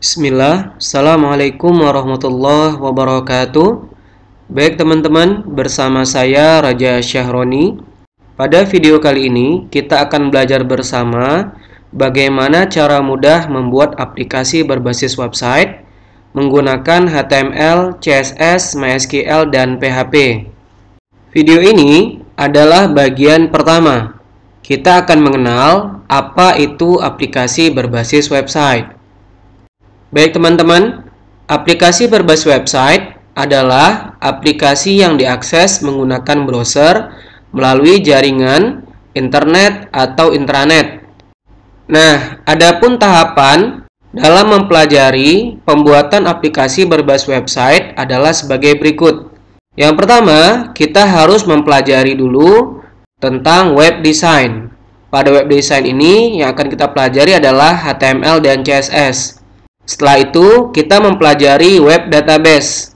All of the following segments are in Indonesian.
Bismillah, Assalamualaikum warahmatullahi wabarakatuh. Baik teman-teman, bersama saya Raja Syahroni. Pada video kali ini kita akan belajar bersama bagaimana cara mudah membuat aplikasi berbasis website menggunakan HTML, CSS, MySQL, dan PHP. Video ini adalah bagian pertama. Kita akan mengenal apa itu aplikasi berbasis website. Baik teman-teman, aplikasi berbasis website adalah aplikasi yang diakses menggunakan browser melalui jaringan, internet, atau intranet. Nah, adapun tahapan dalam mempelajari pembuatan aplikasi berbasis website adalah sebagai berikut. Yang pertama, kita harus mempelajari dulu tentang web design. Pada web design ini yang akan kita pelajari adalah HTML dan CSS. Setelah itu, kita mempelajari web database.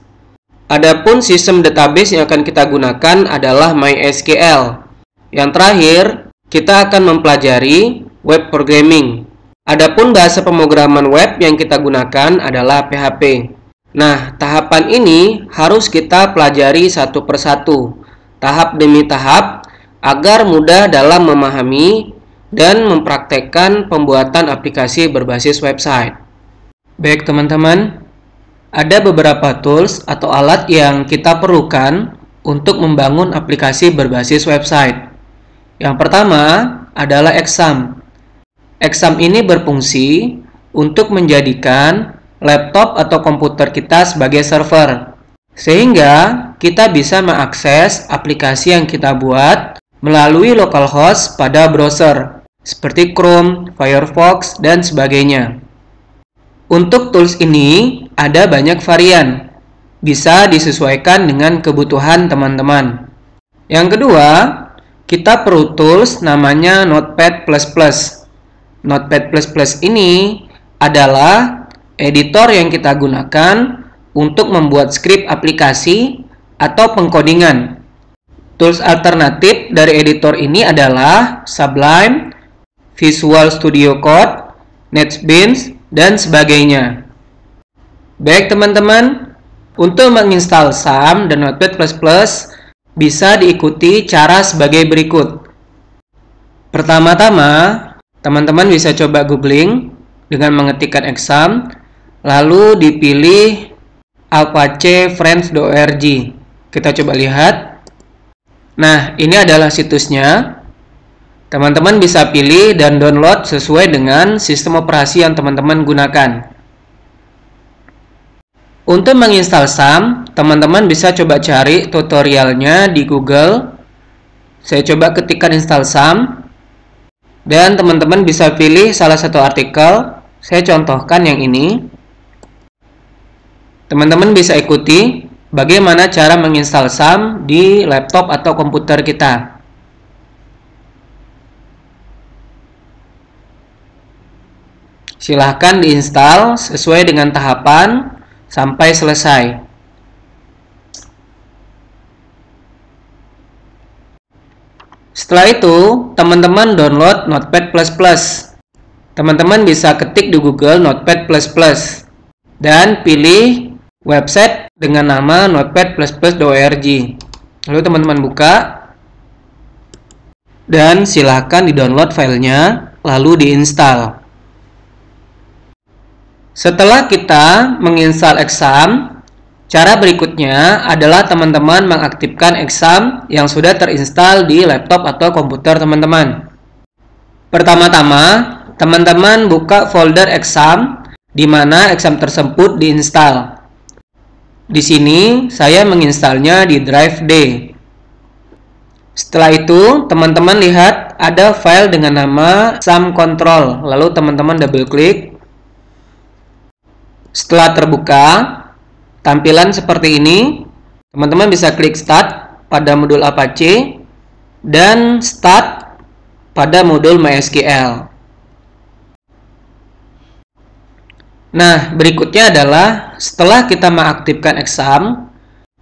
Adapun sistem database yang akan kita gunakan adalah MySQL. Yang terakhir, kita akan mempelajari web programming. Adapun bahasa pemrograman web yang kita gunakan adalah PHP. Nah, tahapan ini harus kita pelajari satu persatu, tahap demi tahap, agar mudah dalam memahami dan mempraktekkan pembuatan aplikasi berbasis website. Baik teman-teman, ada beberapa tools atau alat yang kita perlukan untuk membangun aplikasi berbasis website. Yang pertama adalah Exam. Exam ini berfungsi untuk menjadikan laptop atau komputer kita sebagai server, sehingga kita bisa mengakses aplikasi yang kita buat melalui localhost pada browser, seperti Chrome, Firefox, dan sebagainya. Untuk tools ini ada banyak varian, bisa disesuaikan dengan kebutuhan teman-teman. Yang kedua, kita perlu tools namanya Notepad++. Notepad++ ini adalah editor yang kita gunakan untuk membuat skrip aplikasi atau pengkodingan. Tools alternatif dari editor ini adalah Sublime, Visual Studio Code, NetBeans, dan sebagainya. Baik teman-teman, untuk menginstal XAMPP dan Notepad++ bisa diikuti cara sebagai berikut. Pertama-tama, teman-teman bisa coba googling dengan mengetikkan XAMPP, lalu dipilih apachefriends.org. Kita coba lihat. Nah, ini adalah situsnya. Teman-teman bisa pilih dan download sesuai dengan sistem operasi yang teman-teman gunakan. Untuk menginstal XAMPP, teman-teman bisa coba cari tutorialnya di Google. Saya coba ketikkan install XAMPP, dan teman-teman bisa pilih salah satu artikel. Saya contohkan yang ini. Teman-teman bisa ikuti bagaimana cara menginstal XAMPP di laptop atau komputer kita. Silahkan diinstal sesuai dengan tahapan sampai selesai. Setelah itu, teman-teman download Notepad++. Teman-teman bisa ketik di Google Notepad++ dan pilih website dengan nama notepad++.org. Lalu teman-teman buka dan silahkan di-download filenya lalu diinstal. Setelah kita menginstal XAMPP, cara berikutnya adalah teman-teman mengaktifkan XAMPP yang sudah terinstal di laptop atau komputer teman-teman. Pertama-tama, teman-teman buka folder XAMPP di mana XAMPP tersebut diinstal. Di sini saya menginstalnya di drive D. Setelah itu, teman-teman lihat ada file dengan nama XAMPP control. Lalu teman-teman double klik. Setelah terbuka, tampilan seperti ini. Teman-teman bisa klik Start pada modul Apache dan Start pada modul MySQL. Nah, berikutnya adalah setelah kita mengaktifkan XAMPP,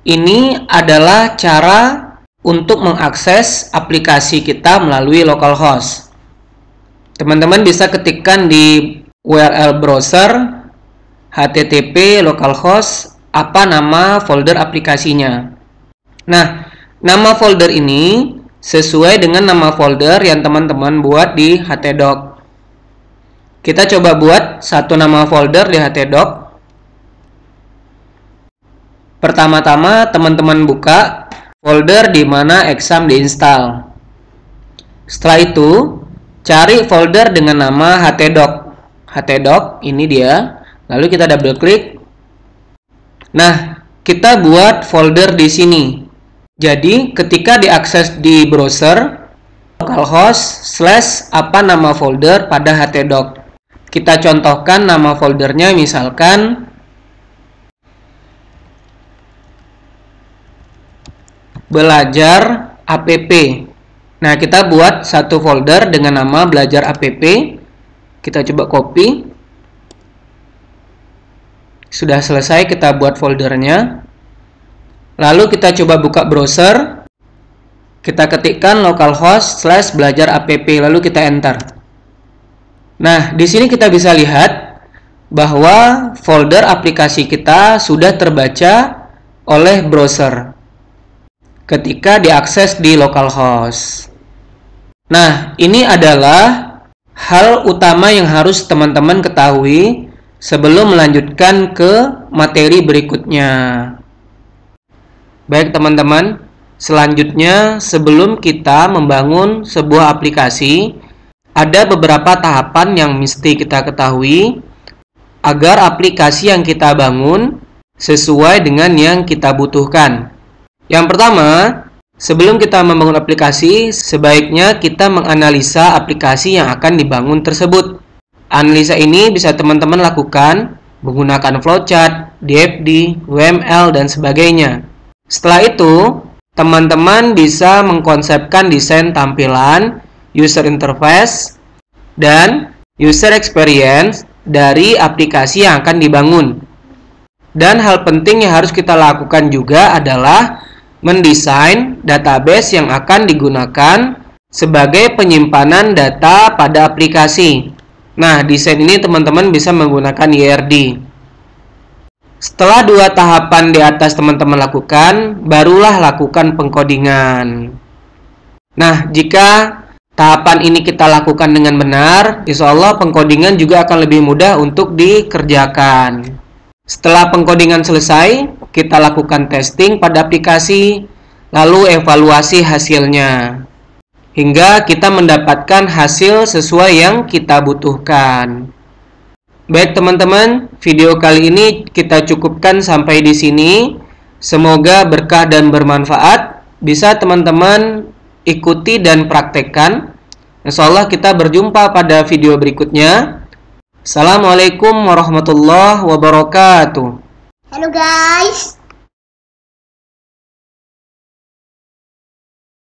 ini adalah cara untuk mengakses aplikasi kita melalui localhost. Teman-teman bisa ketikkan di URL browser http localhost apa nama folder aplikasinya. Nah, nama folder ini sesuai dengan nama folder yang teman-teman buat di htdoc. Kita coba buat satu nama folder di htdoc. Pertama-tama teman-teman buka folder di mana exam diinstal. Setelah itu, cari folder dengan nama htdoc. Htdoc ini dia. Lalu kita double klik. Nah, kita buat folder di sini. Jadi, ketika diakses di browser, localhost / apa nama folder pada htdoc. Kita contohkan nama foldernya misalkan belajar app. Nah, kita buat satu folder dengan nama belajar app. Kita coba copy. Sudah selesai kita buat foldernya. Lalu kita coba buka browser. Kita ketikkan localhost / belajar app, lalu kita enter. Nah, di sini kita bisa lihat bahwa folder aplikasi kita sudah terbaca oleh browser ketika diakses di localhost. Nah, ini adalah hal utama yang harus teman-teman ketahui sebelum melanjutkan ke materi berikutnya. Baik teman-teman, selanjutnya sebelum kita membangun sebuah aplikasi, ada beberapa tahapan yang mesti kita ketahui agar aplikasi yang kita bangun sesuai dengan yang kita butuhkan. Yang pertama, sebelum kita membangun aplikasi, sebaiknya kita menganalisa aplikasi yang akan dibangun tersebut. Analisa ini bisa teman-teman lakukan menggunakan flowchart, DFD, UML, dan sebagainya. Setelah itu, teman-teman bisa mengkonsepkan desain tampilan, user interface, dan user experience dari aplikasi yang akan dibangun. Dan hal penting yang harus kita lakukan juga adalah mendesain database yang akan digunakan sebagai penyimpanan data pada aplikasi. Nah, desain ini teman-teman bisa menggunakan YRD. Setelah dua tahapan di atas teman-teman lakukan, barulah lakukan pengkodingan. Nah, jika tahapan ini kita lakukan dengan benar, insya Allah pengkodingan juga akan lebih mudah untuk dikerjakan. Setelah pengkodingan selesai, kita lakukan testing pada aplikasi, lalu evaluasi hasilnya, hingga kita mendapatkan hasil sesuai yang kita butuhkan. Baik teman-teman, video kali ini kita cukupkan sampai di sini. Semoga berkah dan bermanfaat. Bisa teman-teman ikuti dan praktekkan. Insyaallah kita berjumpa pada video berikutnya. Assalamualaikum warahmatullahi wabarakatuh. Halo guys.